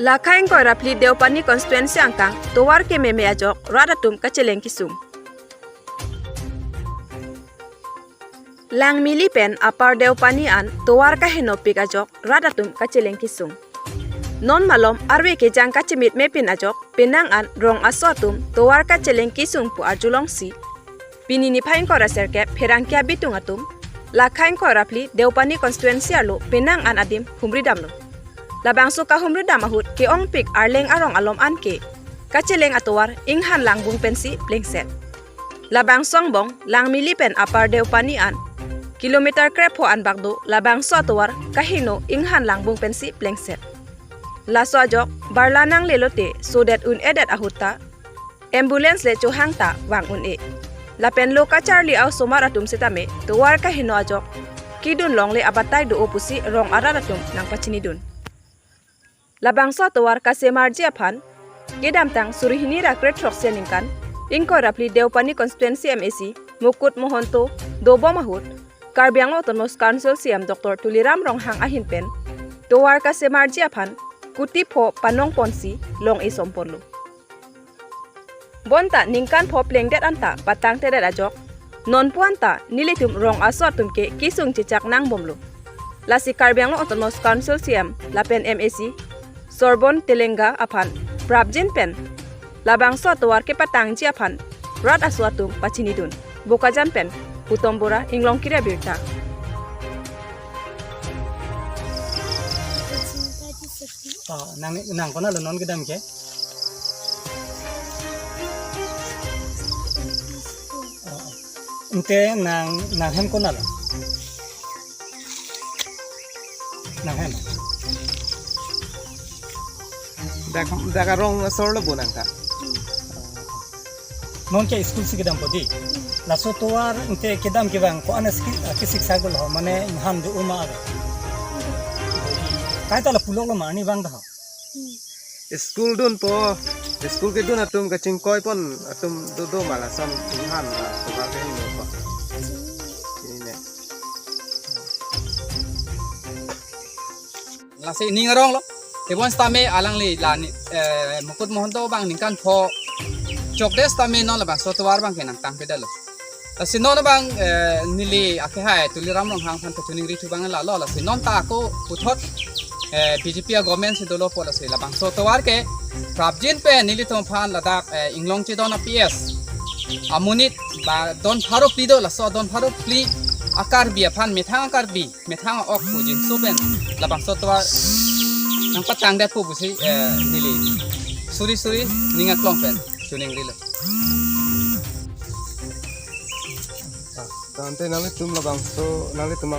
Lakain ko rapli Deopani constituency angkang tuwar ke meme ajok radatum kacheleng kisum. Lang milipen apar Deopani an tuwar ka henopik ajok radatum kacheleng kisum. Non malom arwe ke jang kachimit mepin ajok pinang an rong asotum tuwar kacheleng kisum pu arjulong si. Pinini pain ko raserke perangkia bitung atum. Lakain ko rapli Deopani constituency alo pinang an adim humridamlo. Labang suka humrudam ahut ke ong pik arleng arong alom anke. Kacheleng atuar inghan lang bung pensi plengset. Labang songbong lang milipen apar Deopani an. Kilometer krepo an bakdo labang so atuar kahino inghan lang bung pensi plengset. Laso ajok barlanang lelote sodet un edet ahuta. Ambulance le chohang ta wang un e. Lapen loka Charlie au somar atum sitame tuar kahino ajok. Kidun long le abatay do opusi rong araratum nang pachinidun. Labang so tuwar kase marji aphan, gedam tang surihini rakret troksen ingkan, ingko rapli Deopani constituency MAC, Mukut Mohonto, Dobo Mahut, Karbiang Autonomous Council CM Dr. Tuliram Ronghang Ahinpen, tuwar kase marji aphan, kuti po panong ponsi, long isomporlo. Bonta ningkan po plengdet anta patang tedet ajok, non puanta nilitum rong asotum ke kisung cicak nang bomlo. Lasi Karbiang Autonomous Council CM, Lapen MAC, Sorbon Telenga aphan, Prabjin pen, labang so tuwar ke patang ji aphan, rat aswatum pachinidun, Bokajan pen, Utombora inglong kira birta. Nang kona lo non gedam ke? Inte nang hem kona lo? Nang hem. Daga rong sorlo bunang ta. Non ke school si gedam podi. Laso tuar inte kedam ke bang ko anas ki siksa gol ho mane ham du uma ado. Kai tala pulok lo mani bang dah. School dun po. School ke dun atum kacing koi pon atum do malasan han la tuba ke hino po. Ini. Lasi ini ngarong lo. Tebon stame alang li lani Mukut Mohonto bang ningkan po chokdes stame non la bang sotuar bang kenang tang pedalo. Lasi non bang nili akhai Tuliram Ronghang phan tuning ritu bang la lo lasi non ta ko puthot BJP government se dolo po lasi la bang sotuar ke Prabjin pe nili tom phan ladak inglong chi don PS amunit ba don pharo pido la so don pharo pli akar bi phan methang akar bi methang ok pujin so ben la bang sotuar nang patang dat po busi nili suri ninga klongpen tuning rilo Tante nali tum labang so nali tum